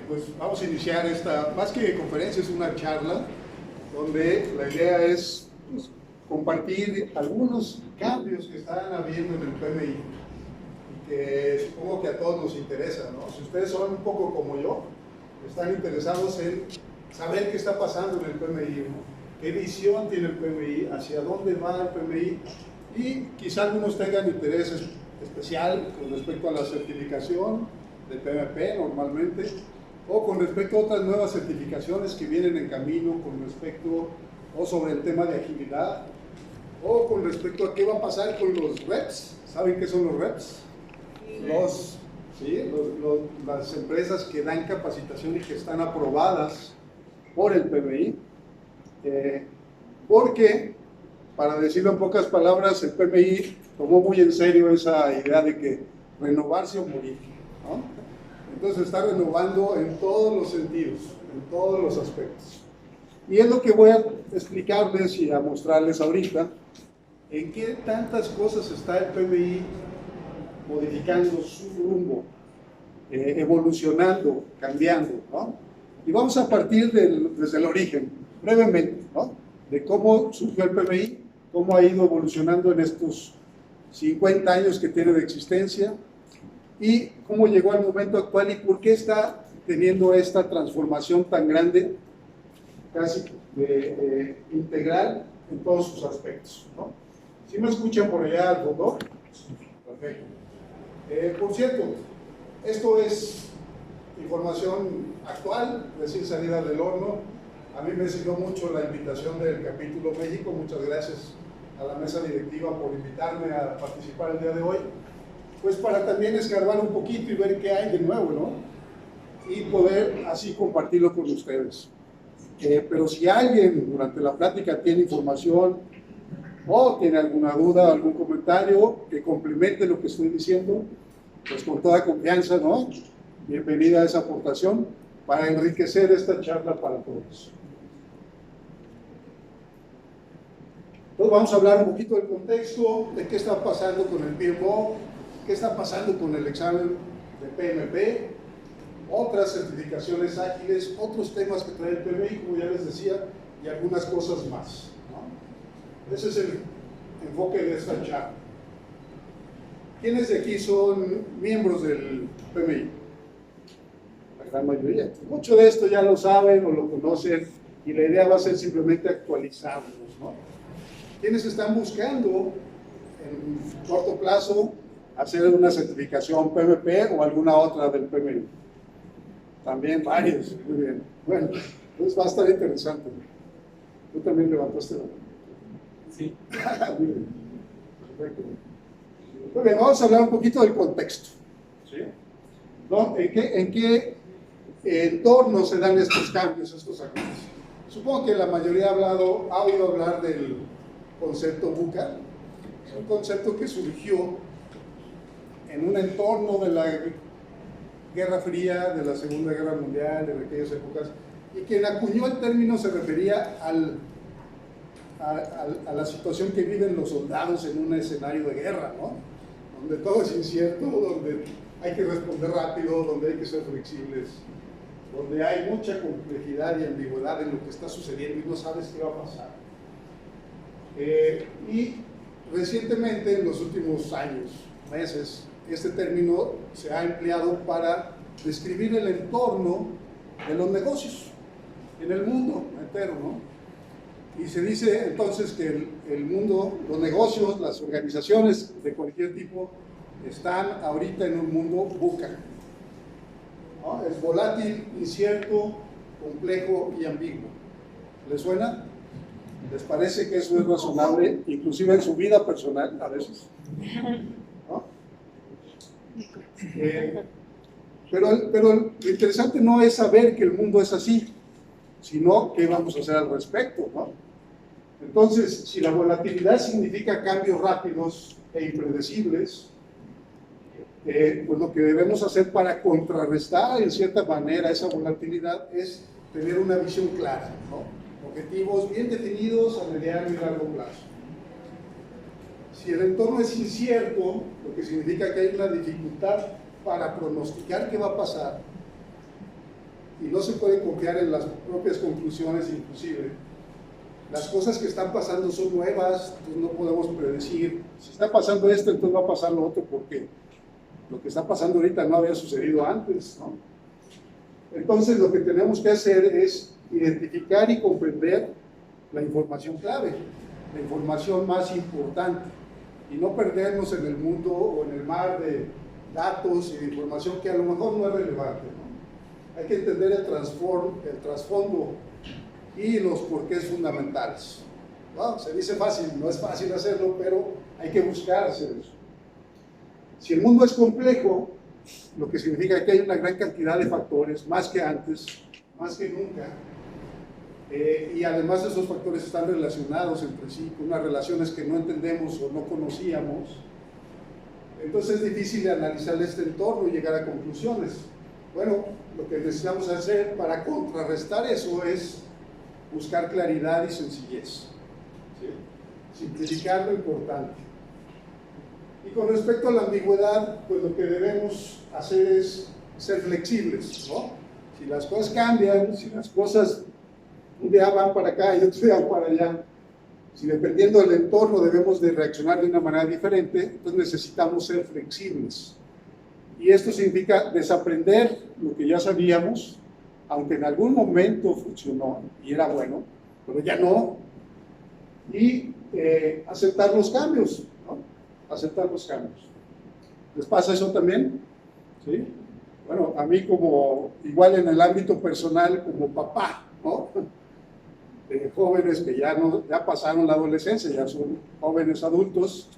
Pues vamos a iniciar esta, más que conferencia, es una charla, donde la idea es pues, compartir algunos cambios que están habiendo en el PMI, y que supongo que a todos nos interesa, ¿no? Si ustedes son un poco como yo, están interesados en saber qué está pasando en el PMI, ¿no? ¿Qué visión tiene el PMI? ¿Hacia dónde va el PMI? Y quizá algunos tengan interés especial con respecto a la certificación de PMP normalmente, o con respecto a otras nuevas certificaciones que vienen en camino con respecto o sobre el tema de agilidad, o con respecto a qué va a pasar con los reps. ¿Saben qué son los reps? Las empresas que dan capacitación y que están aprobadas por el PMI, porque, para decirlo en pocas palabras, el PMI tomó muy en serio esa idea de que renovarse o morir, ¿no? Entonces está renovando en todos los sentidos, en todos los aspectos. Y es lo que voy a explicarles y a mostrarles ahorita, en qué tantas cosas está el PMI modificando su rumbo, evolucionando, cambiando, ¿no? Y vamos a partir desde el origen, brevemente, ¿no? De cómo surgió el PMI, cómo ha ido evolucionando en estos 50 años que tiene de existencia, y cómo llegó al momento actual y por qué está teniendo esta transformación tan grande, casi integral en todos sus aspectos, ¿no? ¿Sí me escuchan por allá al fondo? Perfecto. Por cierto, esto es información actual, recién salida del horno. A mí me sirvió mucho la invitación del Capítulo México. Muchas gracias a la mesa directiva por invitarme a participar el día de hoy, pues para también escarbar un poquito y ver qué hay de nuevo, ¿no? Y poder así compartirlo con ustedes. Pero si alguien durante la plática tiene información o tiene alguna duda, algún comentario que complemente lo que estoy diciendo, pues con toda confianza, ¿no? Bienvenida a esa aportación para enriquecer esta charla para todos. Entonces vamos a hablar un poquito del contexto, de qué está pasando con el PMO, qué está pasando con el examen de PMP, otras certificaciones ágiles, otros temas que trae el PMI, como ya les decía, y algunas cosas más, ¿no? Ese es el enfoque de esta charla. ¿Quiénes de aquí son miembros del PMI? La gran mayoría. Mucho de esto ya lo saben o lo conocen, y la idea va a ser simplemente actualizarlos, ¿no? ¿Quiénes están buscando en corto plazo hacer una certificación PMP o alguna otra del PMI? También varios, muy bien. Bueno, entonces va a estar interesante. ¿Tú también levantaste la mano? Sí. Muy bien. Perfecto. Muy bien, vamos a hablar un poquito del contexto, ¿sí? ¿No? ¿En qué entorno se dan estos cambios, estos ajustes? Supongo que la mayoría ha oído hablar del concepto VUCA. Es un concepto que surgió en un entorno de la Guerra Fría, de la Segunda Guerra Mundial, en aquellas épocas, y quien acuñó el término se refería a la situación que viven los soldados en un escenario de guerra, ¿no? Donde todo es incierto, donde hay que responder rápido, donde hay que ser flexibles, donde hay mucha complejidad y ambigüedad en lo que está sucediendo y no sabes qué va a pasar. Y recientemente, en los últimos años, meses, este término se ha empleado para describir el entorno de los negocios en el mundo entero, ¿no? Y se dice entonces que el mundo, los negocios, las organizaciones de cualquier tipo están ahorita en un mundo VUCA, ¿no? Es volátil, incierto, complejo y ambiguo. ¿Les suena? ¿Les parece que eso es razonable, inclusive en su vida personal a veces? ¿No? Pero lo interesante no es saber que el mundo es así, sino qué vamos a hacer al respecto, ¿no? Entonces, si la volatilidad significa cambios rápidos e impredecibles, pues lo que debemos hacer para contrarrestar en cierta manera esa volatilidad es tener una visión clara, ¿no? Objetivos bien definidos a mediano y largo plazo. Si el entorno es incierto, lo que significa que hay una dificultad para pronosticar qué va a pasar, y no se puede confiar en las propias conclusiones inclusive. Las cosas que están pasando son nuevas, entonces no podemos predecir. Si está pasando esto, entonces va a pasar lo otro, porque lo que está pasando ahorita no había sucedido antes, ¿no? Entonces lo que tenemos que hacer es identificar y comprender la información clave, la información más importante, y no perdernos en el mundo o en el mar de datos y de información que a lo mejor no es relevante, ¿no? Hay que entender el trasfondo y los porqués fundamentales. Bueno, se dice fácil, no es fácil hacerlo, pero hay que buscar hacer eso. Si el mundo es complejo, lo que significa que hay una gran cantidad de factores, más que antes, más que nunca, y además esos factores están relacionados entre sí, con unas relaciones que no entendemos o no conocíamos, entonces es difícil analizar este entorno y llegar a conclusiones. Bueno, lo que necesitamos hacer para contrarrestar eso es buscar claridad y sencillez, ¿sí? Simplificar lo importante. Y con respecto a la ambigüedad, pues lo que debemos hacer es ser flexibles, ¿no? Si las cosas cambian, si las cosas un día van para acá y otro día van para allá, si dependiendo del entorno debemos de reaccionar de una manera diferente, entonces necesitamos ser flexibles. Y esto significa desaprender lo que ya sabíamos, aunque en algún momento funcionó y era bueno, pero ya no, y aceptar los cambios, ¿no? Aceptar los cambios. ¿Les pasa eso también? ¿Sí? Bueno, a mí como, igual en el ámbito personal, como papá, ¿no? De jóvenes que ya pasaron la adolescencia, ya son jóvenes adultos,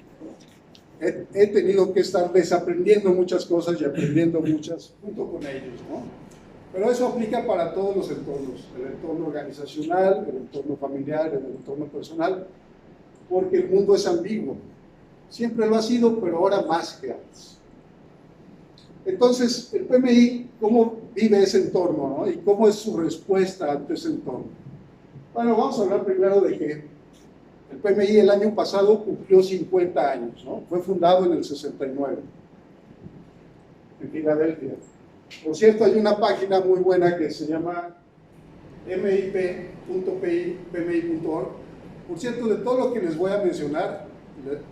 he tenido que estar desaprendiendo muchas cosas y aprendiendo muchas junto con ellos, ¿no? Pero eso aplica para todos los entornos, el entorno organizacional, el entorno familiar, el entorno personal, porque el mundo es ambiguo. Siempre lo ha sido, pero ahora más que antes. Entonces, el PMI, ¿cómo vive ese entorno, ¿no? Y cómo es su respuesta ante ese entorno? Bueno, vamos a hablar primero de que el PMI el año pasado cumplió 50 años, ¿no? Fue fundado en el 69, en Filadelfia. Por cierto, hay una página muy buena que se llama mip.pmi.org. Por cierto, de todo lo que les voy a mencionar,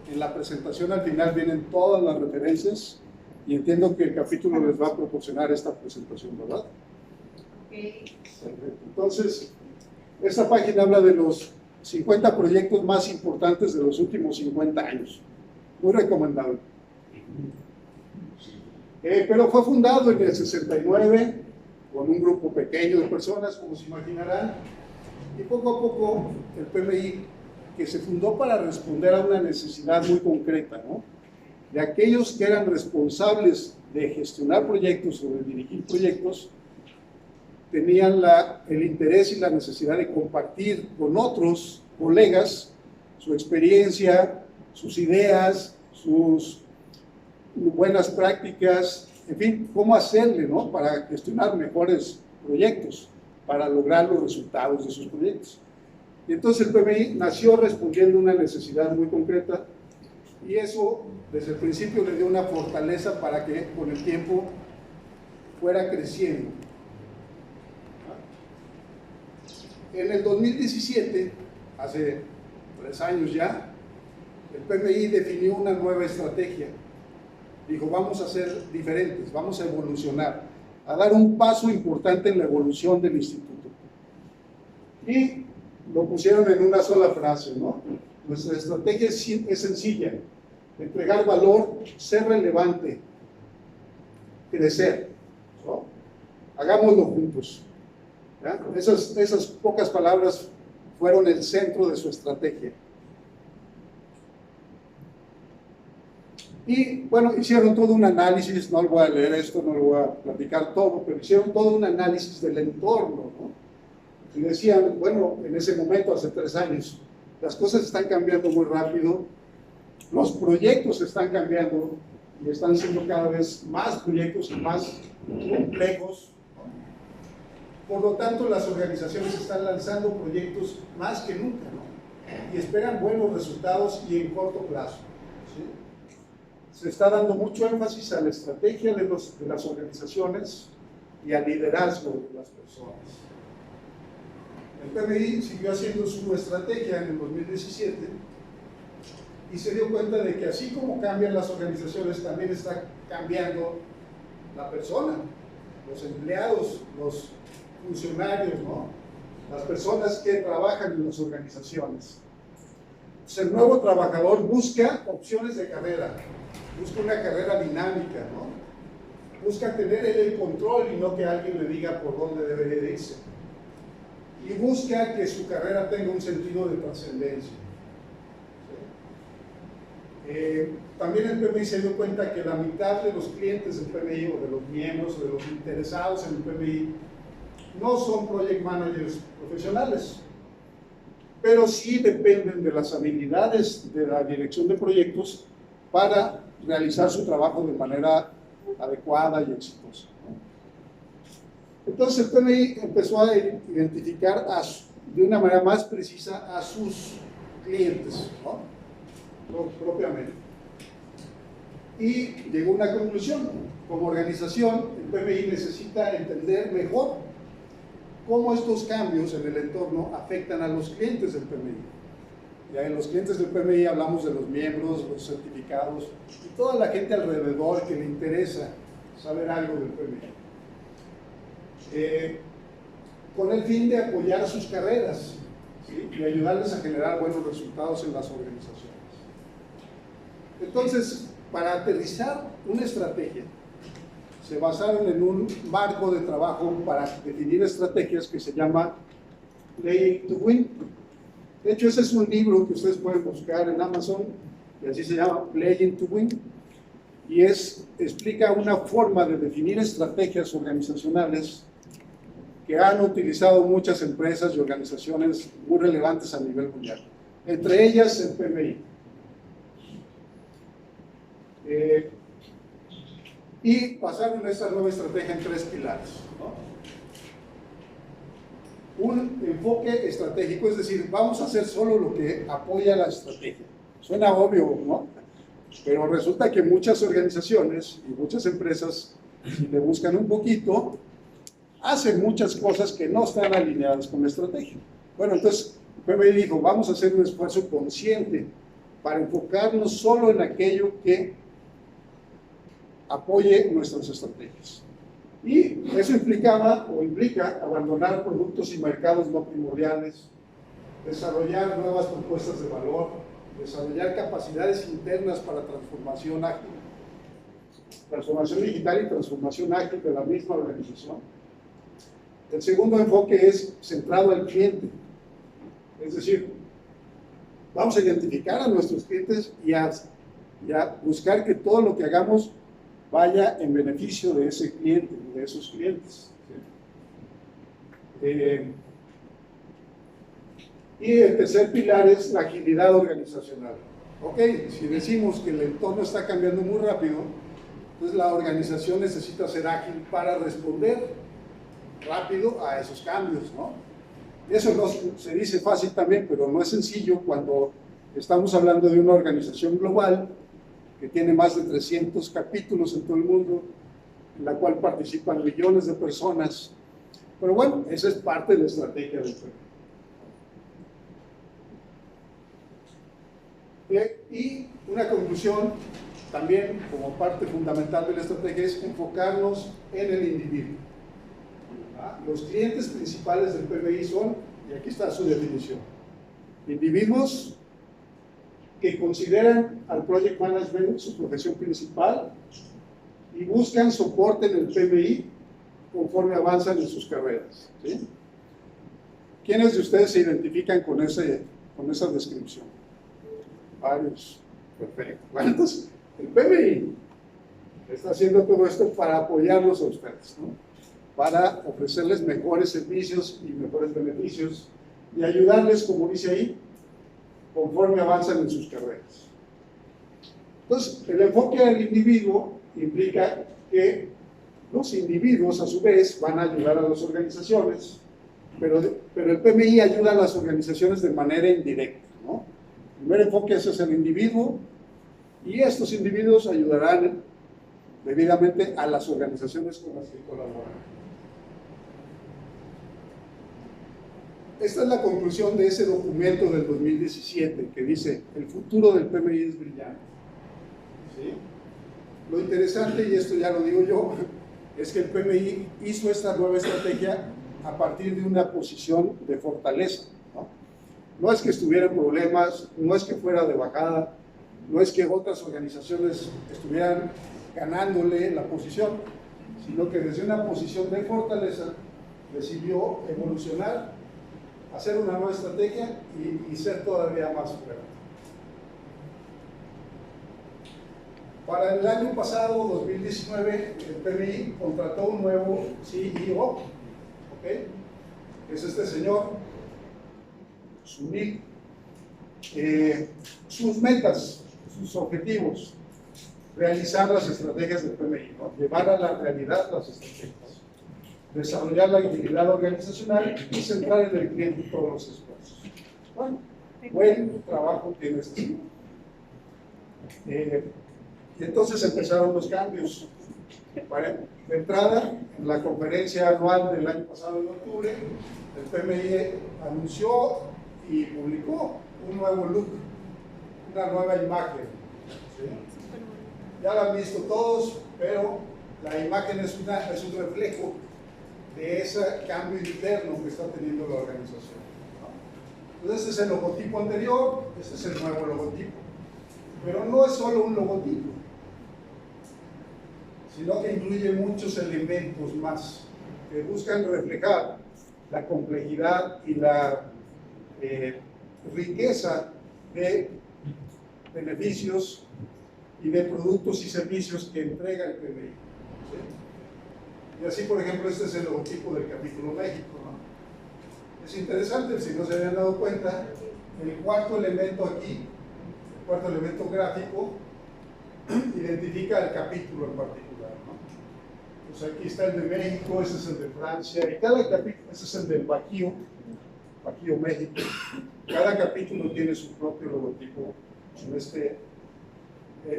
en la presentación al final vienen todas las referencias y entiendo que el capítulo les va a proporcionar esta presentación, ¿verdad? Okay. Perfecto. Entonces, esta página habla de los 50 proyectos más importantes de los últimos 50 años. Muy recomendable. Pero fue fundado en el 69 con un grupo pequeño de personas, como se imaginarán, y poco a poco el PMI, que se fundó para responder a una necesidad muy concreta, ¿no? De aquellos que eran responsables de gestionar proyectos o de dirigir proyectos, tenían el interés y la necesidad de compartir con otros colegas su experiencia, sus ideas, sus buenas prácticas, en fin, cómo hacerle, ¿no? Para gestionar mejores proyectos, para lograr los resultados de sus proyectos. Y entonces el PMI nació respondiendo a una necesidad muy concreta, y eso desde el principio le dio una fortaleza para que con el tiempo fuera creciendo. En el 2017, hace 3 años ya, el PMI definió una nueva estrategia. Dijo, vamos a ser diferentes, vamos a evolucionar, a dar un paso importante en la evolución del instituto. Y lo pusieron en una sola frase, ¿no? Nuestra estrategia es sencilla: entregar valor, ser relevante, crecer, ¿no? Hagámoslo juntos. ¿Ya? Esas pocas palabras fueron el centro de su estrategia. Y bueno, hicieron todo un análisis, no lo voy a leer esto, no lo voy a platicar todo, pero hicieron todo un análisis del entorno, ¿no? Y decían, bueno, en ese momento, hace 3 años, las cosas están cambiando muy rápido, los proyectos están cambiando y están siendo cada vez más proyectos y más complejos. Por lo tanto, las organizaciones están lanzando proyectos más que nunca, ¿no? Y esperan buenos resultados y en corto plazo, ¿sí? Se está dando mucho énfasis a la estrategia de las organizaciones, y al liderazgo de las personas. El PMI siguió haciendo su estrategia en el 2017 y se dio cuenta de que así como cambian las organizaciones, también está cambiando la persona, los empleados, los funcionarios, ¿no? Las personas que trabajan en las organizaciones. Entonces, el nuevo trabajador busca opciones de carrera, busca una carrera dinámica, ¿no? Busca tener él el control y no que alguien le diga por dónde debe de irse. Y busca que su carrera tenga un sentido de trascendencia. También el PMI se dio cuenta que la mitad de los clientes del PMI o de los miembros o de los interesados en el PMI no son project managers profesionales, pero sí dependen de las habilidades de la dirección de proyectos para realizar su trabajo de manera adecuada y exitosa. Entonces el PMI empezó a identificar de una manera más precisa a sus clientes, ¿no? Propiamente. Y llegó a una conclusión: como organización, el PMI necesita entender mejor cómo estos cambios en el entorno afectan a los clientes del PMI. Ya en los clientes del PMI hablamos de los miembros, los certificados y toda la gente alrededor que le interesa saber algo del PMI. Con el fin de apoyar sus carreras, ¿sí? Y ayudarles a generar buenos resultados en las organizaciones. Entonces, para aterrizar una estrategia, se basaron en un marco de trabajo para definir estrategias que se llama Playing to Win. De hecho, ese es un libro que ustedes pueden buscar en Amazon, y así se llama Playing to Win, y explica una forma de definir estrategias organizacionales que han utilizado muchas empresas y organizaciones muy relevantes a nivel mundial, entre ellas el PMI. Y basaron esta nueva estrategia en 3 pilares, ¿no? Un enfoque estratégico, es decir, vamos a hacer solo lo que apoya la estrategia. Suena obvio, ¿no? Pero resulta que muchas organizaciones y muchas empresas, si le buscan un poquito, hacen muchas cosas que no están alineadas con la estrategia. Bueno, entonces PMI dijo, vamos a hacer un esfuerzo consciente para enfocarnos solo en aquello que apoye nuestras estrategias. Y eso implicaba o implica abandonar productos y mercados no primordiales, desarrollar nuevas propuestas de valor, desarrollar capacidades internas para transformación ágil, transformación digital y transformación ágil de la misma organización. El segundo enfoque es centrado al cliente, es decir, vamos a identificar a nuestros clientes y a buscar que todo lo que hagamos vaya en beneficio de ese cliente, de esos clientes. Y el tercer pilar es la agilidad organizacional. Ok, si decimos que el entorno está cambiando muy rápido, entonces la organización necesita ser ágil para responder rápido a esos cambios, ¿no? Eso no se dice fácil también, pero no es sencillo cuando estamos hablando de una organización global que tiene más de 300 capítulos en todo el mundo, en la cual participan millones de personas. Pero bueno, esa es parte de la estrategia del PMI. Y una conclusión, también como parte fundamental de la estrategia, es enfocarnos en el individuo. Los clientes principales del PMI son, y aquí está su definición, individuos que consideran al Project Management su profesión principal y buscan soporte en el PMI conforme avanzan en sus carreras, ¿sí? ¿Quiénes de ustedes se identifican con esa descripción? Varios. Perfecto. Bueno, entonces, el PMI está haciendo todo esto para apoyarlos a ustedes, ¿no? Para ofrecerles mejores servicios y mejores beneficios y ayudarles, como dice ahí, conforme avanzan en sus carreras. Entonces, el enfoque al individuo implica que los individuos, a su vez, van a ayudar a las organizaciones, pero el PMI ayuda a las organizaciones de manera indirecta, ¿no? El primer enfoque es el individuo, y estos individuos ayudarán debidamente a las organizaciones con las que colaboran. esta es la conclusión de ese documento del 2017 que dice: el futuro del PMI es brillante. ¿Sí? Lo interesante, y esto ya lo digo yo, es que el PMI hizo esta nueva estrategia a partir de una posición de fortaleza. No es que estuviera en problemas, no es que fuera de bajada, no es que otras organizaciones estuvieran ganándole la posición, sino que desde una posición de fortaleza decidió evolucionar, hacer una nueva estrategia y ser todavía más fuerte. Para el año pasado, 2019, el PMI contrató un nuevo CEO, ¿ok? Es este señor, Sunil. Sus metas, sus objetivos: realizar las estrategias del PMI, ¿no? Llevar a la realidad las estrategias, desarrollar la agilidad organizacional y centrar en el cliente todos los esfuerzos. Bueno, buen trabajo tiene este señor. Y entonces empezaron los cambios. De entrada, en la conferencia anual del año pasado, en octubre, el PMI anunció y publicó un nuevo look, una nueva imagen. ¿Sí? Ya la han visto todos, pero la imagen es un reflejo de ese cambio interno que está teniendo la organización. Entonces, este es el logotipo anterior, este es el nuevo logotipo. Pero no es solo un logotipo, sino que incluye muchos elementos más que buscan reflejar la complejidad y la riqueza de beneficios y de productos y servicios que entrega el PMI. ¿Sí? Y así, por ejemplo, este es el logotipo del capítulo México, ¿no? Es interesante, si no se habían dado cuenta, el cuarto elemento aquí, el cuarto elemento gráfico, identifica el capítulo en particular, ¿no? Pues aquí está el de México, ese es el de Francia, y cada capítulo, ese es el del Bajío, México. Cada capítulo tiene su propio logotipo,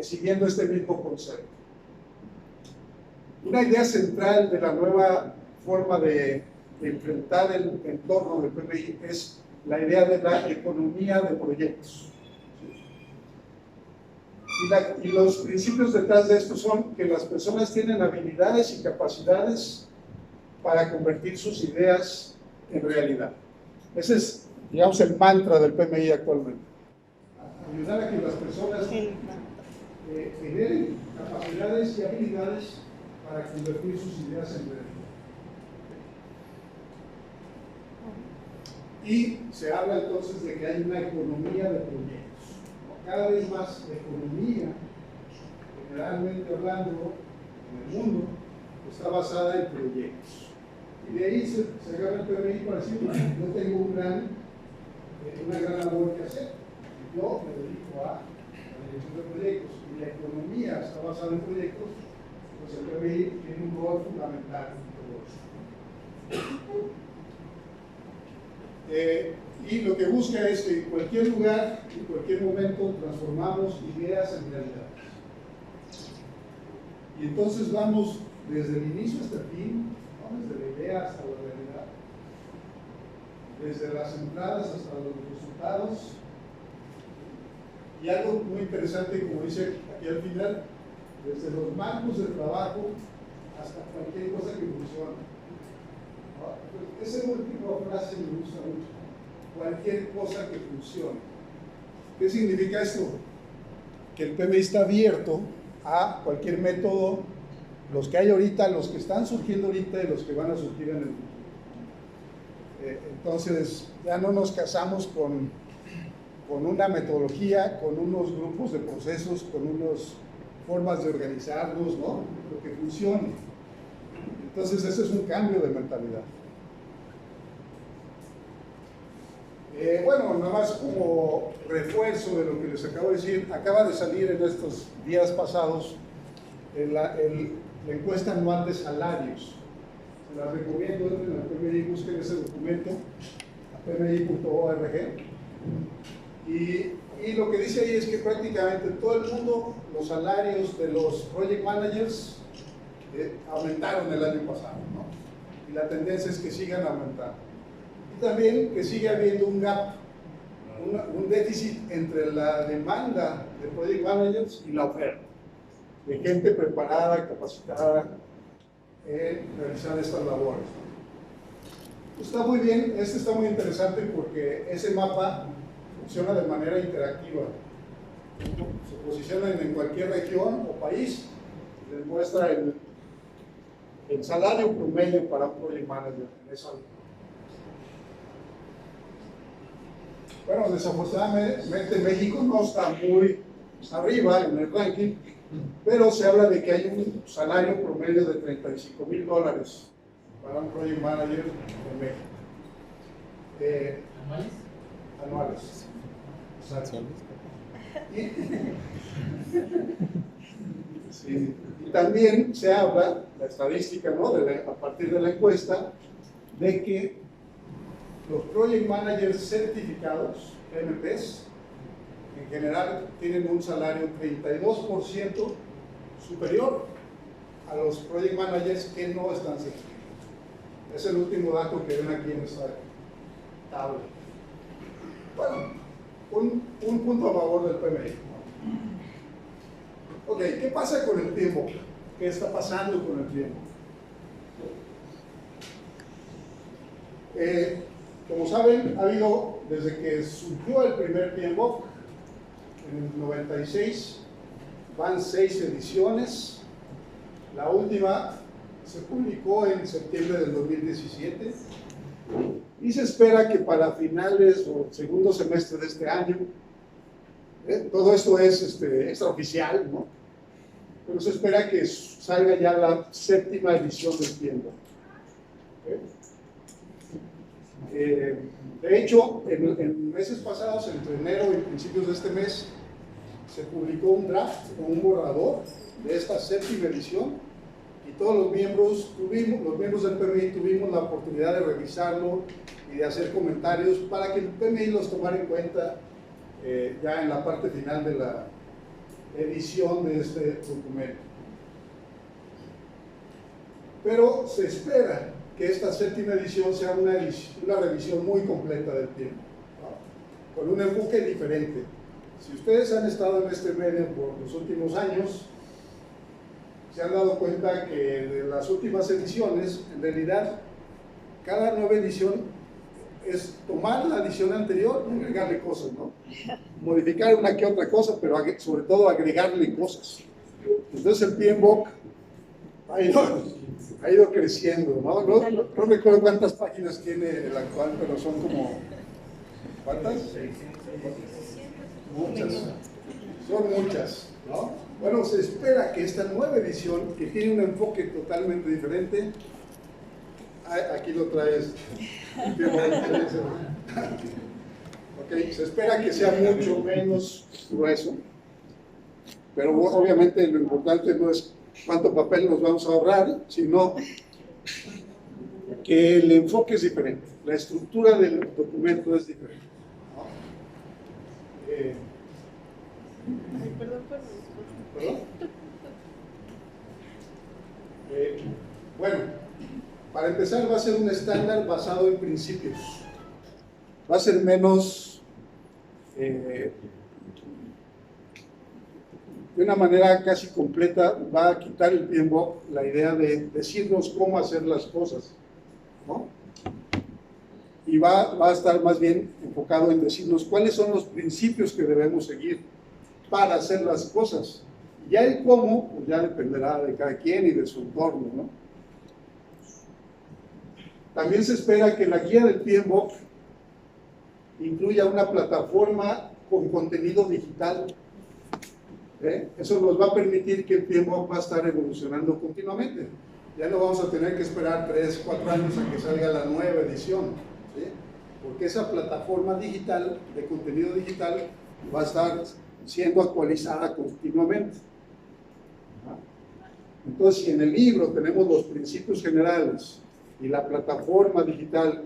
siguiendo este mismo concepto. Una idea central de la nueva forma de enfrentar el entorno del PMI es la idea de la economía de proyectos. Y los principios detrás de esto son que las personas tienen habilidades y capacidades para convertir sus ideas en realidad. Ese es, digamos, el mantra del PMI actualmente. Ayudar a que las personas generen capacidades y habilidades para convertir sus ideas en realidad. Y se habla entonces de que hay una economía de proyectos. Cada vez más la economía, generalmente hablando, en el mundo, está basada en proyectos. Y de ahí se agarra el PMI para decir: yo tengo una gran labor que hacer. Yo me dedico a la dirección de proyectos y la economía está basada en proyectos, pues el PMI tiene un rol fundamental en todo esto. Y lo que busca es que en cualquier lugar, en cualquier momento, transformamos ideas en realidades. Y entonces vamos desde el inicio hasta el fin, ¿no? Desde la idea hasta la realidad, desde las entradas hasta los resultados. Y algo muy interesante, como dice aquí al final, desde los marcos de trabajo hasta cualquier cosa que funcione. ¿No? Esa última frase me gusta mucho: cualquier cosa que funcione. ¿Qué significa esto? Que el PMI está abierto a cualquier método, los que hay ahorita, los que están surgiendo ahorita y los que van a surgir en el futuro. Entonces, ya no nos casamos con una metodología, con unos grupos de procesos, con unas formas de organizarnos, ¿no? Lo que funcione. Entonces, ese es un cambio de mentalidad. Bueno, nada más como refuerzo de lo que les acabo de decir, acaba de salir en estos días pasados la encuesta anual de salarios. Se la recomiendo, entren al PMI, busquen ese documento, a pmi.org. Y lo que dice ahí es que prácticamente en todo el mundo los salarios de los project managers aumentaron el año pasado, ¿no? Y la tendencia es que sigan aumentando. Y también que sigue habiendo un gap, un déficit entre la demanda de project managers y la oferta, de gente preparada, capacitada en realizar estas labores. Está muy bien, este está muy interesante porque ese mapa funciona de manera interactiva. Se posicionan en cualquier región o país, les muestra el salario promedio para un project manager en esa. Bueno, desafortunadamente México no está muy arriba en el ranking, pero se habla de que hay un salario promedio de $35,000 para un project manager en México. ¿Anuales? Anuales. Exacto. Sí. Y también se habla, la estadística, ¿no? A partir de la encuesta, de que los project managers certificados, PMPs, en general tienen un salario 32% superior a los project managers que no están certificados. Es el último dato que ven aquí en esta tabla. Bueno, un punto a favor del PMI. Ok, ¿qué pasa con el tiempo? ¿Qué está pasando con el tiempo? Como saben, ha habido, desde que surgió el primer PMBOK, en el 96, van 6 ediciones. La última se publicó en septiembre del 2017 y se espera que para finales o segundo semestre de este año, todo esto es extraoficial, ¿no? Pero se espera que salga ya la 7ª edición del PMBOK. De hecho, en meses pasados, entre enero y principios de este mes, se publicó un draft o un borrador de esta 7ª edición y todos los miembros del PMI tuvimos la oportunidad de revisarlo y de hacer comentarios para que el PMI los tomara en cuenta ya en la parte final de la edición de este documento. Pero se espera que esta 7ª edición sea una revisión muy completa del tiempo, ¿no? Con un enfoque diferente. Si ustedes han estado en este medio por los últimos años, se han dado cuenta que de las últimas ediciones, en realidad, cada nueva edición es tomar la edición anterior y agregarle cosas, ¿no? Modificar una que otra cosa, pero sobre todo agregarle cosas. Entonces el PMBOK ha ido creciendo, ¿no? No recuerdo cuántas páginas tiene el actual, pero son como... ¿cuántas? Muchas. Son muchas, ¿no? Bueno, se espera que esta nueva edición, que tiene un enfoque totalmente diferente, aquí lo traes. Ok, se espera que sea mucho menos grueso, pero obviamente lo importante no es cuánto papel nos vamos a ahorrar, sino que el enfoque es diferente, la estructura del documento es diferente, ¿no? Perdón. ¿Perdón? Bueno, para empezar va a ser un estándar basado en principios, va a ser menos de una manera casi completa, va a quitar el PMBOK la idea de decirnos cómo hacer las cosas, ¿no? Y va a estar más bien enfocado en decirnos cuáles son los principios que debemos seguir para hacer las cosas. Ya el cómo, pues ya dependerá de cada quien y de su entorno, ¿no? También se espera que la guía del PMBOK incluya una plataforma con contenido digital. Eso nos va a permitir que el PMBOK va a estar evolucionando continuamente. Ya no vamos a tener que esperar 3, 4 años a que salga la nueva edición, ¿sí? Porque esa plataforma digital, de contenido digital, va a estar siendo actualizada continuamente. Entonces, si en el libro tenemos los principios generales y la plataforma digital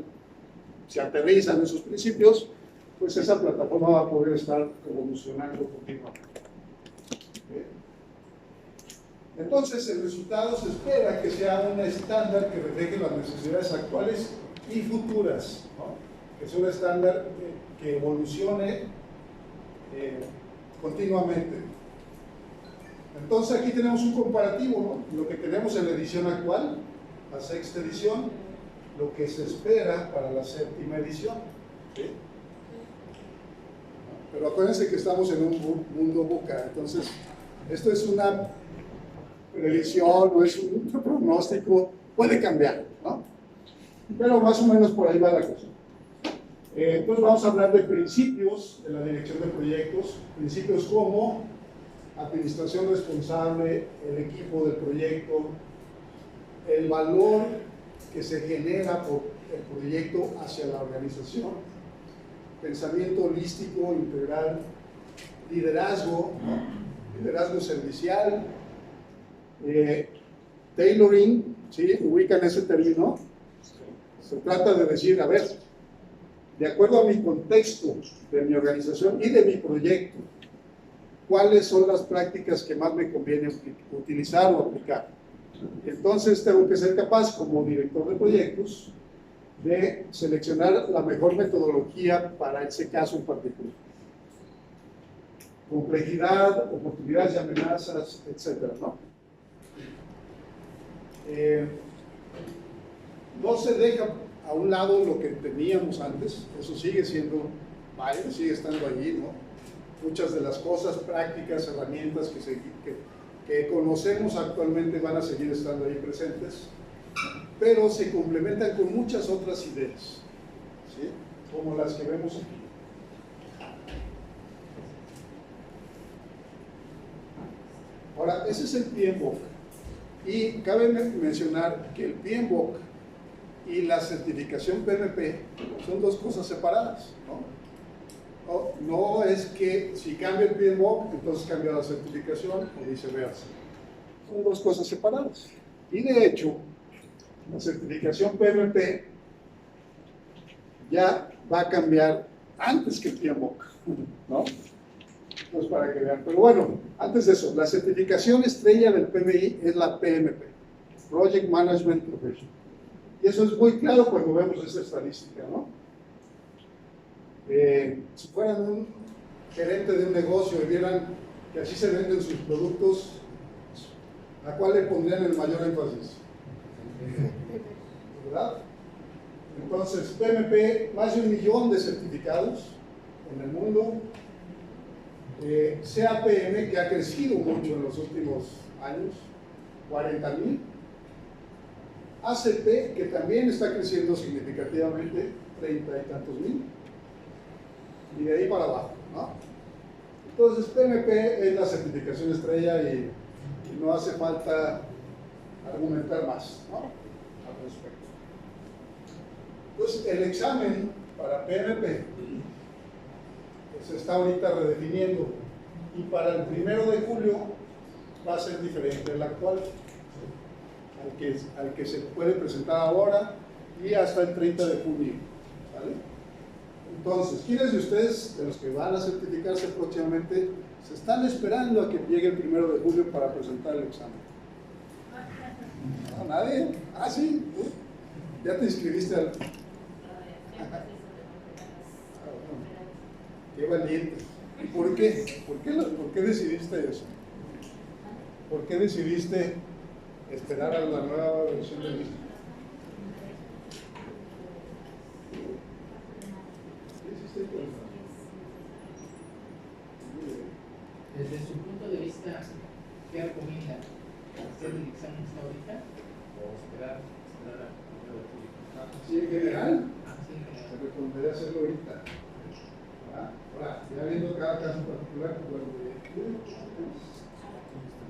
se aterrizan esos principios, pues esa plataforma va a poder estar evolucionando continuamente. Entonces, el resultado se espera que sea un estándar que refleje las necesidades actuales y futuras, ¿no? Que es un estándar que evolucione continuamente. Entonces aquí tenemos un comparativo, ¿no? Lo que tenemos en la edición actual, la sexta edición, lo que se espera para la séptima edición, ¿sí? Pero acuérdense que estamos en un mundo VUCA, entonces esto es una predicción, no es un pronóstico, puede cambiar, ¿no? Pero más o menos por ahí va la cosa. Entonces vamos a hablar de principios de la dirección de proyectos, principios como administración responsable, el equipo del proyecto, el valor que se genera por el proyecto hacia la organización, pensamiento holístico, integral, liderazgo, ¿no? Liderazgo servicial, tailoring, ¿sí? Ubican ese término. Se trata de decir, a ver, de acuerdo a mi contexto de mi organización y de mi proyecto, ¿cuáles son las prácticas que más me conviene utilizar o aplicar? Entonces tengo que ser capaz, como director de proyectos, de seleccionar la mejor metodología para ese caso en particular. Complejidad, oportunidades y amenazas, etcétera, ¿no? No se deja a un lado lo que teníamos antes, eso sigue siendo válido, sigue estando allí, ¿no? Muchas de las cosas prácticas, herramientas que conocemos actualmente van a seguir estando ahí presentes, pero se complementan con muchas otras ideas, ¿sí? Como las que vemos aquí. Ahora, ese es el PMBOK, y cabe mencionar que el PMBOK y la certificación PMP son dos cosas separadas, ¿no? No es que si cambia el PMBOK, entonces cambia la certificación o viceversa. Son dos cosas separadas. Y de hecho, la certificación PMP ya va a cambiar antes que el PMBOK, ¿no? Entonces, para que vean. Pero bueno, antes de eso, la certificación estrella del PMI es la PMP, Project Management Professional. Y eso es muy claro cuando vemos esa estadística, ¿no? Si fueran un gerente de un negocio y vieran que así se venden sus productos, ¿a cuál le pondrían el mayor énfasis? ¿Verdad? Entonces, PMP, más de 1 millón de certificados en el mundo. CAPM, que ha crecido mucho en los últimos años, 40,000. ACP, que también está creciendo significativamente, 30 y tantos mil. Y de ahí para abajo, ¿no? Entonces, PMP es la certificación estrella y no hace falta argumentar más, ¿no? Al respecto. Entonces, el examen para PMP se está ahorita redefiniendo y para el 1 de julio va a ser diferente al actual, al que se puede presentar ahora y hasta el 30 de junio, ¿vale? Entonces, ¿quiénes de ustedes, de los que van a certificarse próximamente, se están esperando a que llegue el 1 de julio para presentar el examen? ¿No? ¿Nadie? Ah, sí. ¿Ya te inscribiste al...? Qué valiente. ¿Y por qué? ¿Por qué decidiste eso? ¿Por qué decidiste esperar a la nueva versión del mismo? Desde su punto de vista, ¿qué recomienda? ¿Hacer el examen hasta ahorita o esperar a la Sí, en general. Sí, en general. Se recomendaría hacerlo ahorita. Ahora, ya viendo cada caso particular, pues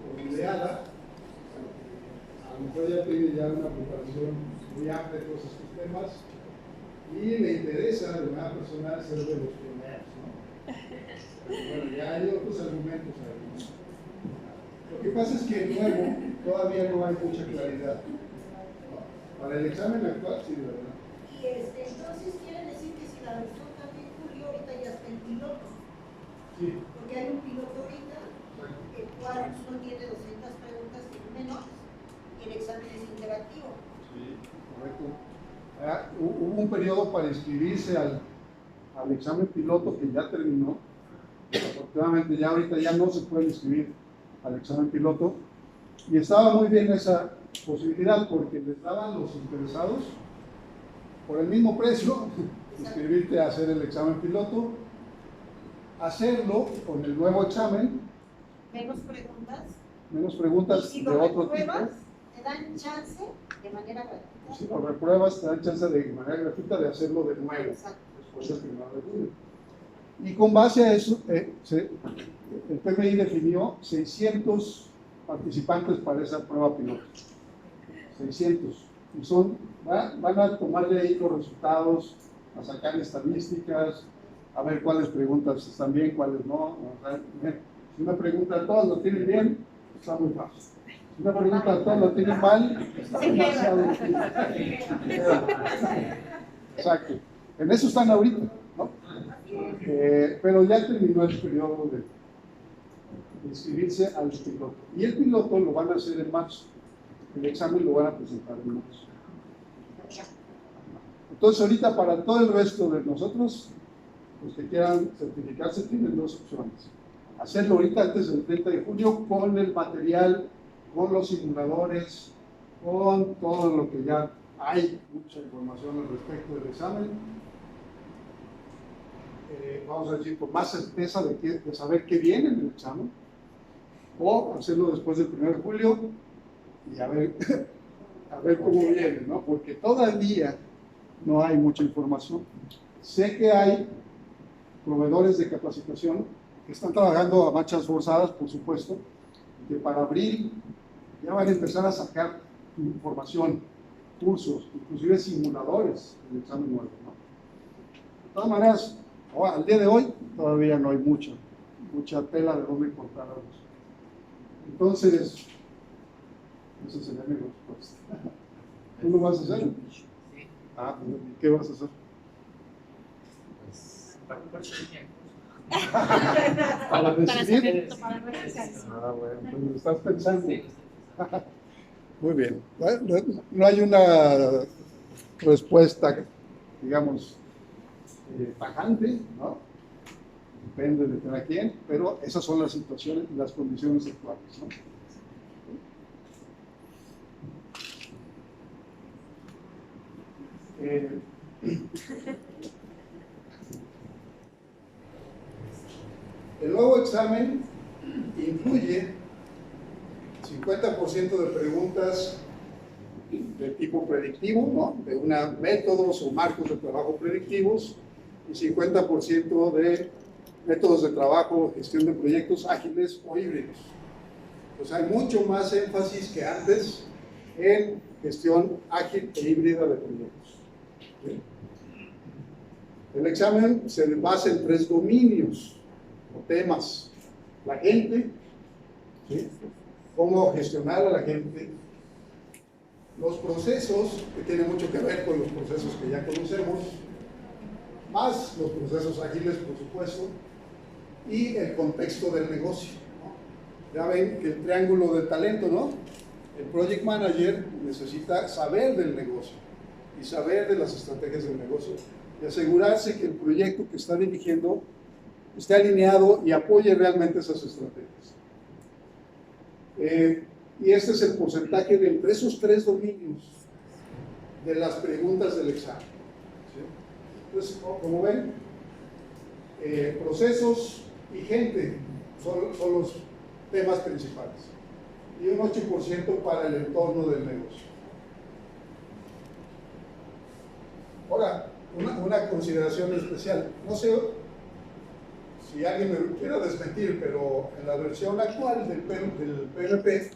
lo ideada, a lo mejor ya tiene ya una preparación muy amplia de todos estos temas y le interesa de una persona ser de los primeros, ¿no? Bueno, ya hay otros argumentos ahí, ¿no? Lo que pasa es que nuevo todavía no hay mucha claridad, ¿no? Para el examen actual, sí, de verdad. Y entonces quiere decir que si la versión cambia en julio, ahorita ya está el piloto. Sí. Porque hay un piloto ahorita, el cual no tiene 200 preguntas y menos, y el examen es interactivo. Sí, correcto. Hubo un periodo para inscribirse al examen piloto que ya terminó. Afortunadamente ya ahorita ya no se puede inscribir al examen piloto. Y estaba muy bien esa posibilidad porque les daban los interesados por el mismo precio inscribirte a hacer el examen piloto, hacerlo con el nuevo examen, menos preguntas y si de lo otro tipo. repruebas, te dan chance de manera gratuita. Si lo repruebas, te dan chance de manera gratuita de hacerlo de nuevo Exacto. después del 1 de julio. Y con base a eso, el PMI definió 600 participantes para esa prueba piloto. 600. Y van a tomar de ahí los resultados, a sacar estadísticas, a ver cuáles preguntas están bien, cuáles no. O sea, si una pregunta todas lo tienen bien, está muy fácil. Si una pregunta todas lo tienen mal, está demasiado difícil. Exacto. En eso están ahorita, ¿no? Pero ya terminó el periodo de inscribirse al piloto. Y el piloto lo van a hacer en marzo. El examen lo van a presentar en marzo. Entonces ahorita para todo el resto de nosotros, los que quieran certificarse, tienen dos opciones. Hacerlo ahorita antes del 30 de junio con el material, con los simuladores, con todo lo que ya hay, mucha información al respecto del examen. Vamos a decir, con más certeza de saber qué viene en el examen, o hacerlo después del 1 de julio y a ver cómo viene, ¿no? Porque todavía no hay mucha información. Sé que hay proveedores de capacitación que están trabajando a marchas forzadas, por supuesto, que para abril ya van a empezar a sacar información, cursos, inclusive simuladores del examen nuevo, ¿no? De todas maneras, al día de hoy todavía no hay mucha tela de dónde cortar. Entonces, esa sería mi respuesta. ¿Tú lo vas a hacer? Sí. ¿Qué vas a hacer? Pues, Para decidir. Para Bueno, pues lo estás pensando. Sí. Muy bien. Bueno, no hay una respuesta, digamos, tajante, ¿no? Depende de cada quien, pero esas son las situaciones y las condiciones actuales, ¿no? El nuevo examen incluye 50% de preguntas de tipo predictivo, ¿no? De métodos o marcos de trabajo predictivos, y 50% de métodos de trabajo, gestión de proyectos ágiles o híbridos. Pues hay mucho más énfasis que antes en gestión ágil e híbrida de proyectos. ¿Sí? El examen se basa en 3 dominios o temas: la gente, ¿sí? Cómo gestionar a la gente, los procesos, que tienen mucho que ver con los procesos que ya conocemos, más los procesos ágiles, por supuesto, y el contexto del negocio, ¿no? Ya ven que el triángulo del talento, ¿no? El project manager necesita saber del negocio y saber de las estrategias del negocio y asegurarse que el proyecto que está dirigiendo esté alineado y apoye realmente esas estrategias. Y este es el porcentaje de entre esos 3 dominios de las preguntas del examen. ¿Sí? Entonces, como ven, procesos y gente son los temas principales. Y un 8% para el entorno del negocio. Ahora, una consideración especial. No sé si alguien me quiera desmentir, pero en la versión actual del PMP,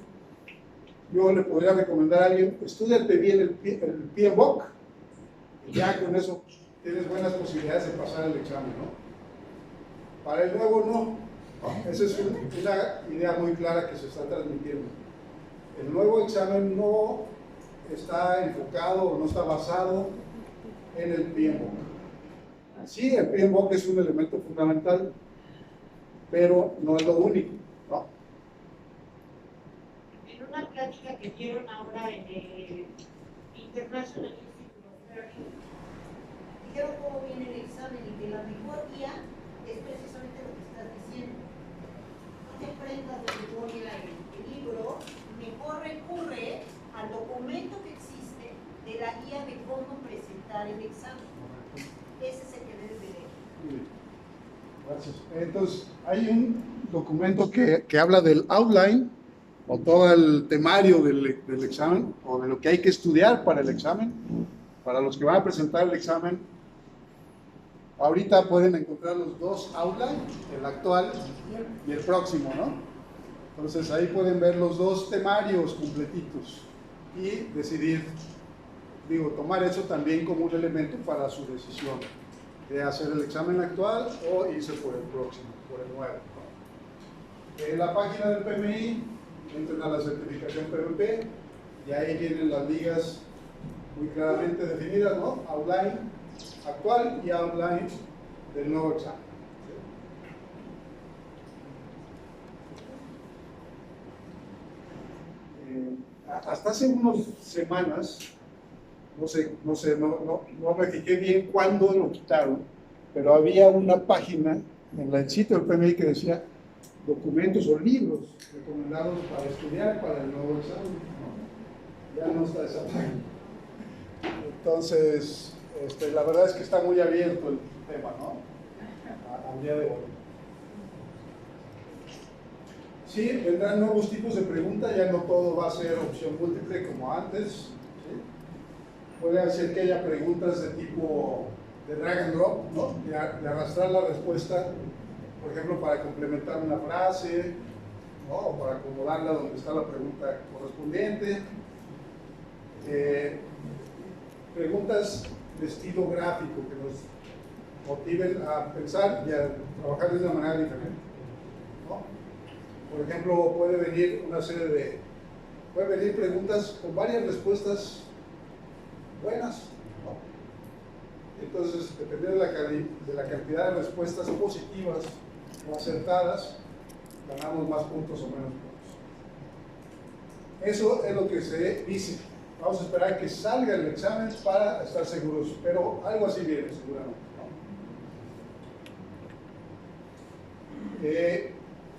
yo le podría recomendar a alguien: estúdiate bien el PMBOK, y ya con eso tienes buenas posibilidades de pasar el examen, ¿no? Para el nuevo no. Esa es una idea muy clara que se está transmitiendo. El nuevo examen no está enfocado o no está basado en el PMBOK. Sí, el PMBOK es un elemento fundamental, pero no es lo único, ¿no? En una plática que dieron ahora en el International Institute of dijeron cómo viene el examen y que la mejor guía es precisamente lo que estás diciendo. No te aprendas de memoria el libro, mejor recurre al documento que existe de la guía de cómo presentar el examen. Ese es el que debes de leer. Muy bien. Gracias. Entonces, hay un documento que habla del outline o todo el temario del examen o de lo que hay que estudiar para el examen, para los que van a presentar el examen. Ahorita pueden encontrar los dos outline, el actual y el próximo, ¿no? Entonces ahí pueden ver los dos temarios completitos y decidir, digo, tomar eso también como un elemento para su decisión de hacer el examen actual o irse por el próximo, por el nuevo, ¿no? En la página del PMI entran a la certificación PMP y ahí vienen las ligas muy claramente definidas, ¿no? Outline actual y outline del nuevo examen. Hasta hace unas semanas, no me fijé bien cuándo lo quitaron, pero había una página en el sitio del PMI que decía documentos o libros recomendados para estudiar para el nuevo examen, ¿no? Ya no está esa página. Entonces, la verdad es que está muy abierto el tema, ¿no? Al día de hoy. Sí, vendrán nuevos tipos de preguntas, ya no todo va a ser opción múltiple como antes. ¿Sí? Puede ser que haya preguntas de tipo de drag and drop, ¿no? De arrastrar la respuesta, por ejemplo, para complementar una frase, ¿no? O para acomodarla donde está la pregunta correspondiente. Preguntas de estilo gráfico que nos motiven a pensar y a trabajar de una manera diferente, ¿no? Por ejemplo, puede venir puede venir preguntas con varias respuestas buenas, ¿no? Entonces, dependiendo de la cantidad de respuestas positivas o acertadas, ganamos más puntos o menos puntos. Eso es lo que se dice. Vamos a esperar que salga el examen para estar seguros, pero algo así viene seguramente, ¿no?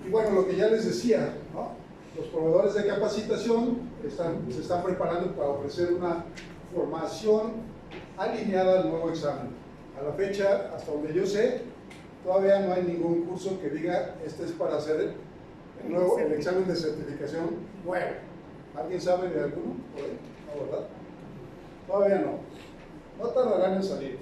Y bueno, lo que ya les decía, ¿no? Los proveedores de capacitación se están preparando para ofrecer una formación alineada al nuevo examen. A la fecha, hasta donde yo sé, todavía no hay ningún curso que diga este es para hacer el examen de certificación nuevo. ¿Alguien sabe de alguno? ¿No, verdad? Todavía no. No tardarán en salir.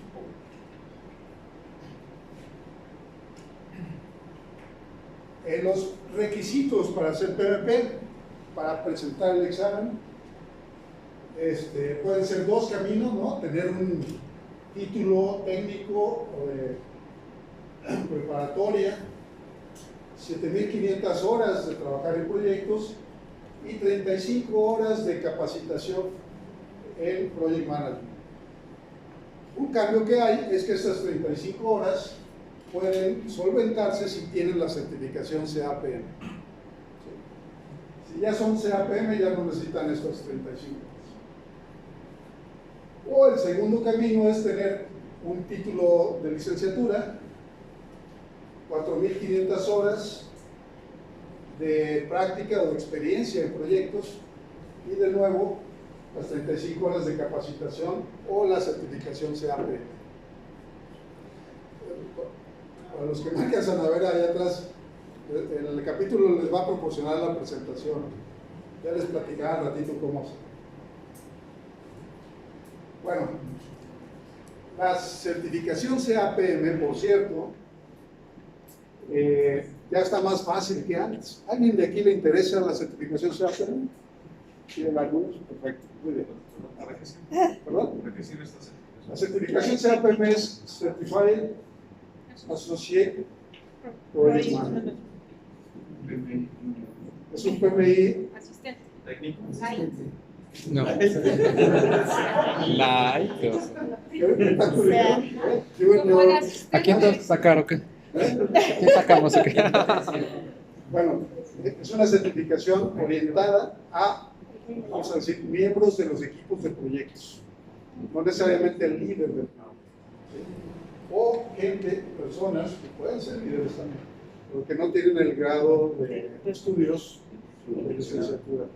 Los requisitos para hacer PMP, para presentar el examen, pueden ser dos caminos, ¿no? Tener un título técnico o de preparatoria, 7.500 horas de trabajar en proyectos y 35 horas de capacitación en Project Management. Un cambio que hay es que estas 35 horas pueden solventarse si tienen la certificación CAPM. Si ya son CAPM, ya no necesitan estas 35 horas. O el segundo camino es tener un título de licenciatura, 4.500 horas de práctica o de experiencia en proyectos y de nuevo las 35 horas de capacitación o la certificación CAPM. Para los que no alcanzan a ver ahí atrás, en el capítulo les va a proporcionar la presentación. Ya les platicaré un ratito cómo hacer. Bueno, la certificación CAPM, por cierto, ya está más fácil que antes. ¿Alguien de aquí le interesa la certificación CAPM? ¿Tienen algunos? Perfecto, muy bien. ¿Perdón? La certificación CAPM es Certified Associate Project Manager. Es un PMI Asistente. ¿Técnico? No. ¿A quién te vas a sacar o qué? ¿A quién sacamos o qué? Bueno, es una certificación orientada a, vamos a decir, miembros de los equipos de proyectos. no necesariamente el líder del campo. ¿Sí? O personas que pueden ser líderes también, pero que no tienen el grado de estudios de licenciatura.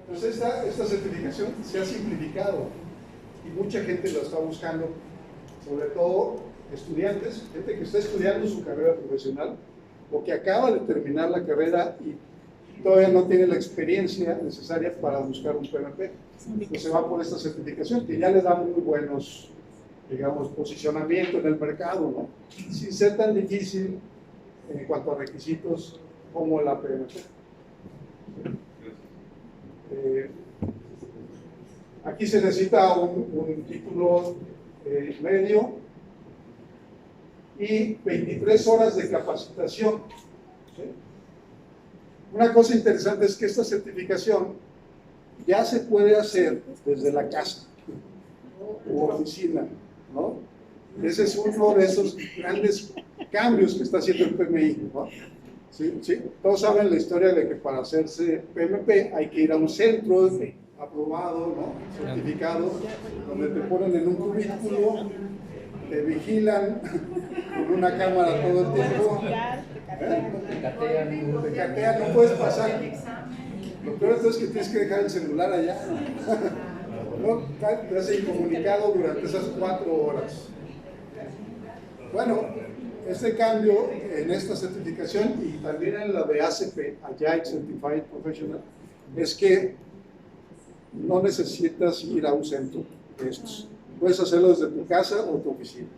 Entonces esta certificación se ha simplificado y mucha gente la está buscando, sobre todo estudiantes, gente que está estudiando su carrera profesional o que acaba de terminar la carrera y todavía no tiene la experiencia necesaria para buscar un PMP. Entonces se va por esta certificación que ya les da muy buenos, digamos, posicionamiento en el mercado, ¿no? Sin ser tan difícil en cuanto a requisitos como la PMP. Aquí se necesita un título medio y 23 horas de capacitación. ¿Sí? Una cosa interesante es que esta certificación ya se puede hacer desde la casa u oficina, ¿no? Ese es uno de esos grandes cambios que está haciendo el PMI, ¿no? ¿Sí? ¿Sí? Todos saben la historia de que para hacerse PMP hay que ir a un centro aprobado, ¿no? Certificado, donde te ponen en un cubículo, te vigilan con una cámara todo el tiempo, te catean, no puedes pasar. Lo peor es que tienes que dejar el celular allá, ¿no? Te has incomunicado durante esas 4 horas. Bueno, este cambio en esta certificación y también en la de ACP, Agile Certified Professional, es que no necesitas ir a un centro de estos. Puedes hacerlo desde tu casa o tu oficina.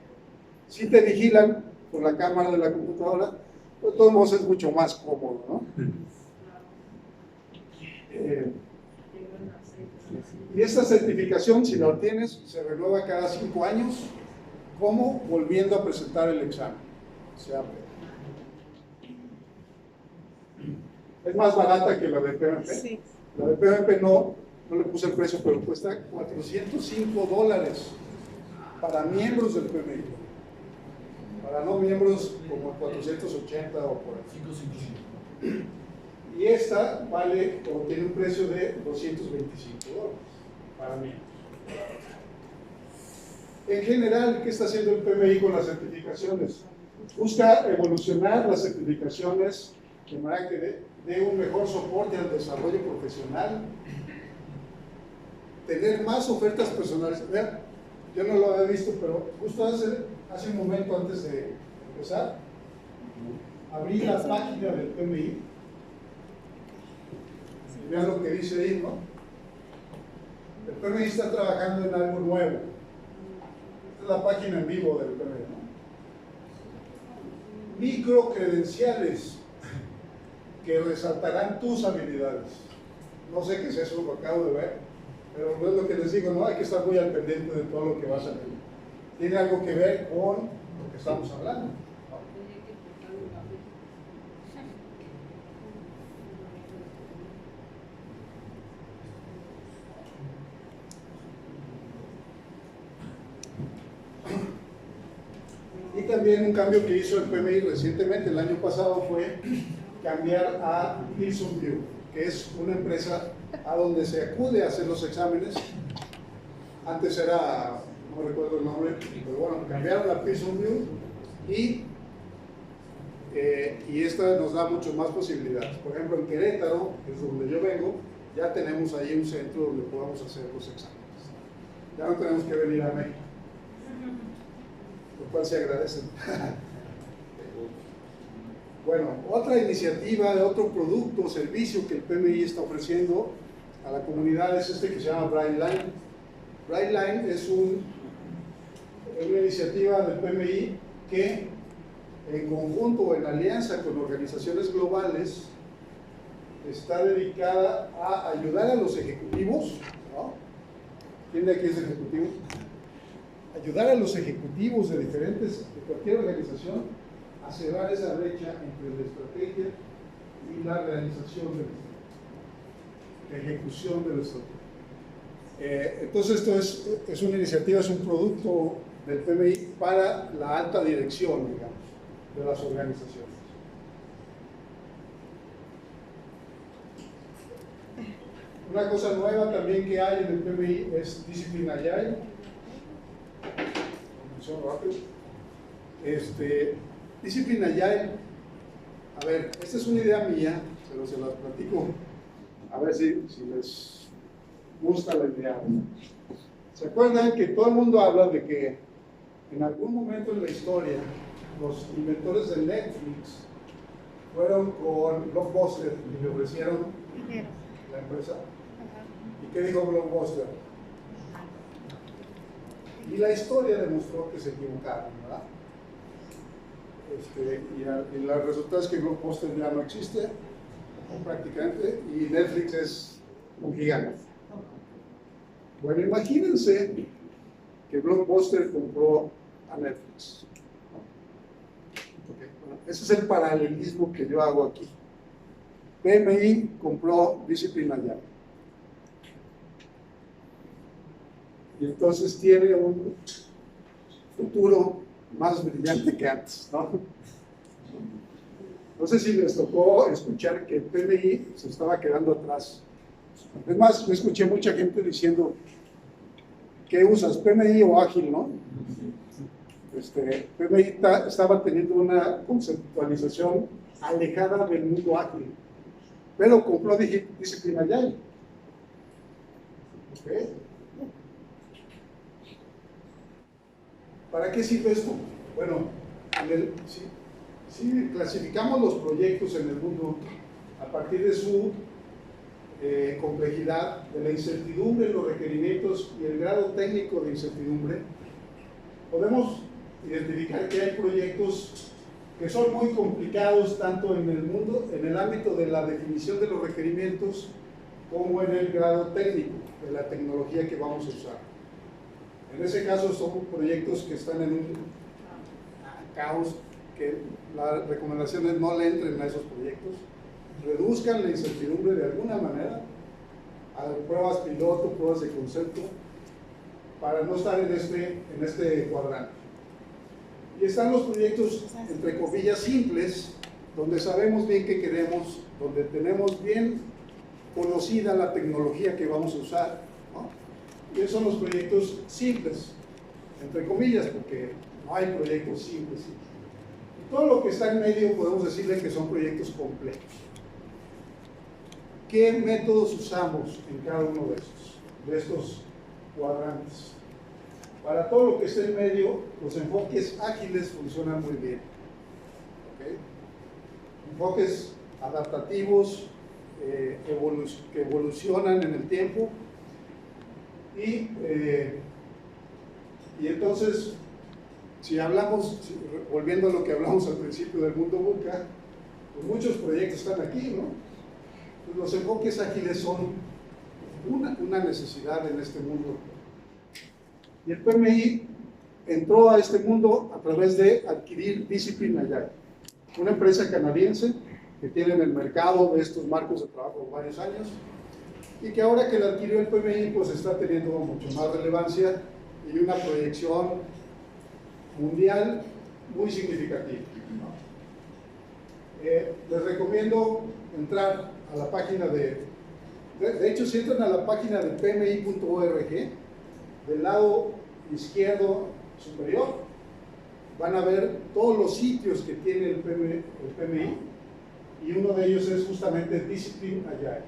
Si te vigilan por la cámara de la computadora, pues de todos modos es mucho más cómodo, ¿no? Y esta certificación, si la obtienes, se renueva cada 5 años, como volviendo a presentar el examen. O sea, es más barata que la de PMP. Sí. La de PMP no le puse el precio, pero cuesta $405 para miembros del PMI. Para no miembros, como 480 o por ahí. Y esta vale o tiene un precio de $225 para miembros. En general, ¿qué está haciendo el PMI con las certificaciones? Busca evolucionar las certificaciones de manera que dé un mejor soporte al desarrollo profesional, tener más ofertas personales. Vean, yo no lo había visto, pero justo hace un momento antes de empezar, abrí la página del PMI y vean lo que dice ahí, ¿no? El PMI está trabajando en algo nuevo. Esta es la página en vivo del PMI, ¿no? Microcredenciales que resaltarán tus habilidades. No sé qué es eso, lo acabo de ver, pero no es lo que les digo, ¿no? Hay que estar muy al pendiente de todo lo que va a salir. Tiene algo que ver con lo que estamos hablando, ¿no? Y también un cambio que hizo el PMI recientemente, el año pasado, fue cambiar a Pearson VUE, que es una empresa a donde se acude a hacer los exámenes. Antes era, no recuerdo el nombre, pero bueno, cambiaron a Pearson VUE y esta nos da mucho más posibilidades. Por ejemplo, en Querétaro, que es donde yo vengo, ya tenemos ahí un centro donde podamos hacer los exámenes. Ya no tenemos que venir a México, lo cual se agradece. Bueno, otra iniciativa de otro producto o servicio que el PMI está ofreciendo a la comunidad es este que se llama Brightline. Brightline es una iniciativa del PMI que en conjunto o en alianza con organizaciones globales está dedicada a ayudar a los ejecutivos, ¿no? ¿Quién de aquí es ejecutivo? Ayudar a los ejecutivos de cualquier organización a cerrar esa brecha entre la estrategia y la realización de la ejecución de la estrategia. Entonces esto es una iniciativa, es un producto del PMI para la alta dirección, digamos, de las organizaciones. Una cosa nueva también que hay en el PMI es Discipline Agile. Menciono rápido. Discipline Agile, a ver, esta es una idea mía, pero se las platico, a ver si les gusta la idea. ¿Se acuerdan que todo el mundo habla de que en algún momento en la historia los inventores de Netflix fueron con Blockbuster y le ofrecieron la empresa? ¿Y qué dijo Blockbuster? Y la historia demostró que se equivocaron, ¿verdad? Y el resultado es que Blockbuster ya no existe prácticamente y Netflix es un gigante. Bueno, imagínense que Blockbuster compró a Netflix. Okay, bueno, ese es el paralelismo que yo hago aquí. PMI compró Discipline Agile. Y entonces tiene un futuro más brillante que antes, ¿no? No sé si les tocó escuchar que PMI se estaba quedando atrás. Es más, yo escuché mucha gente diciendo, ¿qué usas, PMI o Ágil, no? PMI estaba teniendo una conceptualización alejada del mundo ágil, pero compró Discipline Agile. ¿Okay? ¿Para qué sirve esto? Bueno, si clasificamos los proyectos en el mundo a partir de su complejidad, de la incertidumbre, los requerimientos y el grado técnico de incertidumbre, podemos identificar que hay proyectos que son muy complicados tanto en el mundo, en el ámbito de la definición de los requerimientos, como en el grado técnico de la tecnología que vamos a usar. En ese caso son proyectos que están en un caos, que la recomendación es no le entren a esos proyectos, reduzcan la incertidumbre de alguna manera, a pruebas piloto, pruebas de concepto, para no estar en este cuadrante. Y están los proyectos, entre comillas, simples, donde sabemos bien qué queremos, donde tenemos bien conocida la tecnología que vamos a usar, ¿no? Y esos son los proyectos simples, entre comillas, porque no hay proyectos simples. Y todo lo que está en medio podemos decirle que son proyectos complejos. ¿Qué métodos usamos en cada uno de estos cuadrantes? Para todo lo que está en medio, los enfoques ágiles funcionan muy bien. ¿Okay? Enfoques adaptativos, que evolucionan en el tiempo. Y entonces, si hablamos, volviendo a lo que hablamos al principio del mundo VUCA, pues muchos proyectos están aquí, ¿no? Pues los enfoques ágiles son una necesidad en este mundo. Y el PMI entró a este mundo a través de adquirir Discipline Agile, una empresa canadiense que tiene en el mercado de estos marcos de trabajo varios años y que ahora que la adquirió el PMI pues está teniendo mucho más relevancia y una proyección mundial muy significativa. Les recomiendo entrar a la página de hecho, si entran a la página de pmi.org, del lado izquierdo superior, van a ver todos los sitios que tiene el PMI, y uno de ellos es justamente Discipline Agile.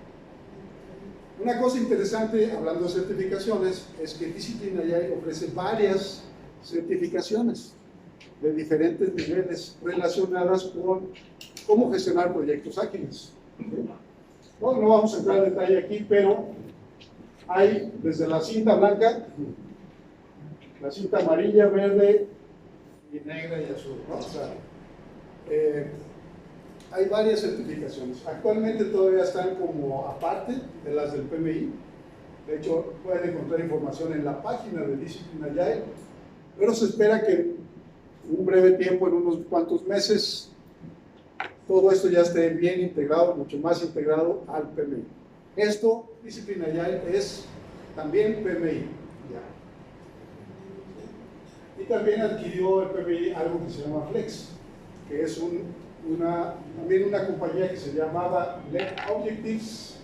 Una cosa interesante, hablando de certificaciones, es que Discipline Agile ofrece varias certificaciones de diferentes niveles relacionadas con cómo gestionar proyectos ágiles. Bueno, no vamos a entrar en detalle aquí, pero hay desde la cinta blanca, la cinta amarilla, verde y negra y azul, ¿no? O sea, hay varias certificaciones. Actualmente todavía están como aparte de las del PMI. De hecho, pueden encontrar información en la página de Discipline Agile, pero se espera que en un breve tiempo, en unos cuantos meses, todo esto ya esté bien integrado, mucho más integrado al PMI. Esto, Discipline Agile, es también PMI. Y también adquirió el PMI algo que se llama Flex, que es también una compañía que se llamaba Net Objectives,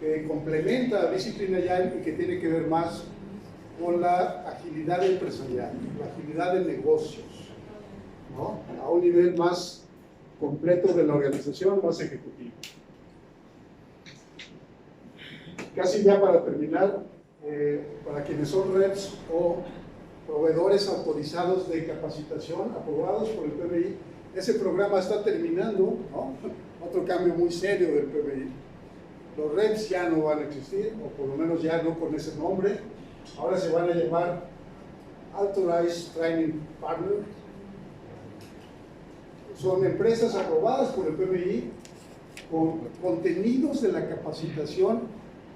que complementa a Discipline Agile y que tiene que ver más con la agilidad empresarial, la agilidad de negocios, ¿no? A un nivel más completo de la organización, más ejecutivo. Casi ya para terminar, para quienes son reps o proveedores autorizados de capacitación, aprobados por el PMI, ese programa está terminando, ¿no? Otro cambio muy serio del PMI. Los reps ya no van a existir, o por lo menos ya no con ese nombre. Ahora se van a llamar Authorized Training Partner. Son empresas aprobadas por el PMI con contenidos de la capacitación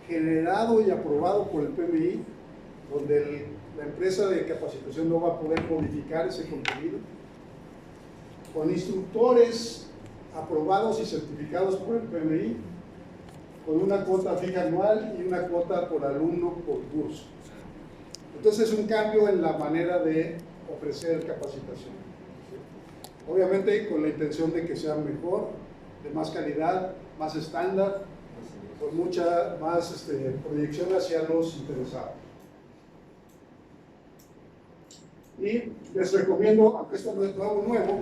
generado y aprobado por el PMI, donde la empresa de capacitación no va a poder modificar ese contenido, con instructores aprobados y certificados por el PMI, con una cuota fija anual y una cuota por alumno por curso. Entonces es un cambio en la manera de ofrecer capacitación. Obviamente con la intención de que sea mejor, de más calidad, más estándar, con mucha más proyección hacia los interesados. Y les recomiendo, aunque esto no es nuevo,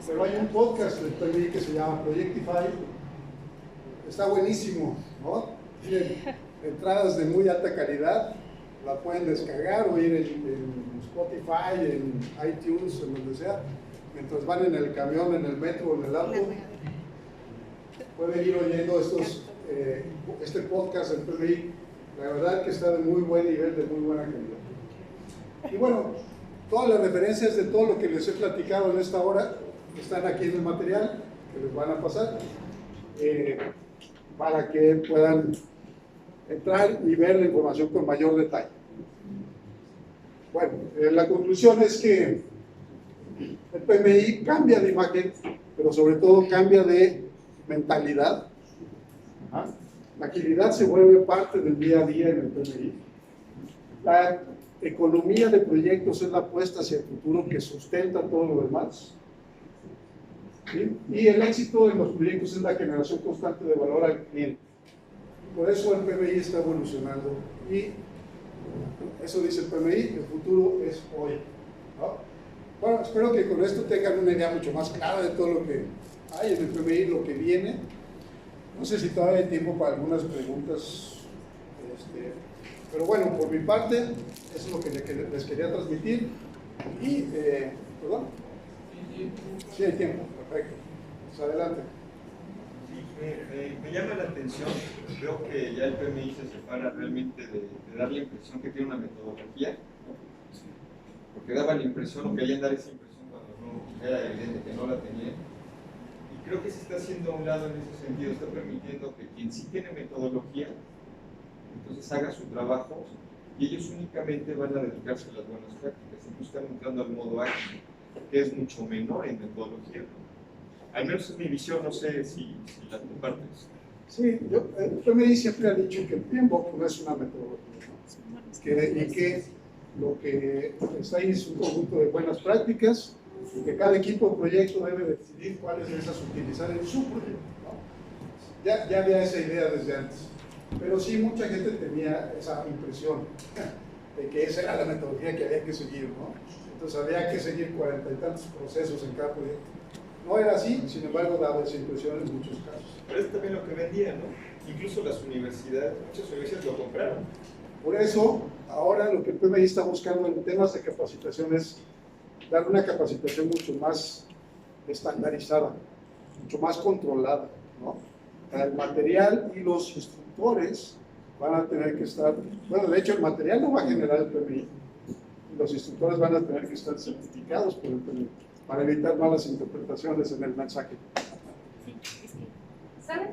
pero hay un podcast del PMI que se llama Projectify. Está buenísimo, ¿no? Tienen entradas de muy alta calidad, la pueden descargar o ir en Spotify, en iTunes, en donde sea, mientras van en el camión, en el metro, en el auto. Pueden ir oyendo este podcast del PMI. La verdad que está de muy buen nivel, de muy buena calidad. Y bueno, todas las referencias de todo lo que les he platicado en esta hora están aquí en el material que les van a pasar, para que puedan entrar y ver la información con mayor detalle. Bueno, la conclusión es que el PMI cambia de imagen, pero sobre todo cambia de mentalidad. La agilidad se vuelve parte del día a día en el PMI. La economía de proyectos es la apuesta hacia el futuro que sustenta todo lo demás. ¿Sí? Y el éxito de los proyectos es la generación constante de valor al cliente. Por eso el PMI está evolucionando. Y eso dice el PMI, el futuro es hoy, ¿no? Bueno, espero que con esto tengan una idea mucho más clara de todo lo que hay en el PMI, lo que viene. No sé si todavía hay tiempo para algunas preguntas, pero bueno, por mi parte, eso es lo que les quería transmitir. Y, ¿perdón? Sí, hay tiempo, perfecto. Pues adelante. Sí, me llama la atención, veo que ya el PMI se separa realmente de dar la impresión que tiene una metodología, ¿no? Porque daba la impresión, o querían dar esa impresión cuando no era evidente que no la tenían. Y creo que se está haciendo a un lado en ese sentido, está permitiendo que quien sí tiene metodología, entonces haga su trabajo, y ellos únicamente van a dedicarse a las buenas prácticas, entonces están entrando al modo ágil, que es mucho menor en metodología, ¿no? Al menos es mi visión, no sé si la compartes. Sí, el PMI siempre ha dicho que el PMBOK no es una metodología, ¿no? Y que lo que está ahí es un conjunto de buenas prácticas y que cada equipo o proyecto debe decidir cuáles de esas utilizar en su proyecto, ¿no? Ya había esa idea desde antes, pero sí mucha gente tenía esa impresión de que esa era la metodología que había que seguir, ¿no? Entonces había que seguir 40 y tantos procesos en cada proyecto. No era así, sin embargo daba esa impresión en muchos casos. Pero es también lo que vendían, ¿no? Incluso las universidades, muchas universidades lo compraron. Por eso, ahora lo que el PMI está buscando en temas de capacitación es dar una capacitación mucho más estandarizada, mucho más controlada, ¿no? El material y los instructores van a tener que estar, bueno, de hecho el material lo va a generar el PMI, y los instructores van a tener que estar certificados por el PMI, para evitar malas interpretaciones en el mensaje. ¿Sabes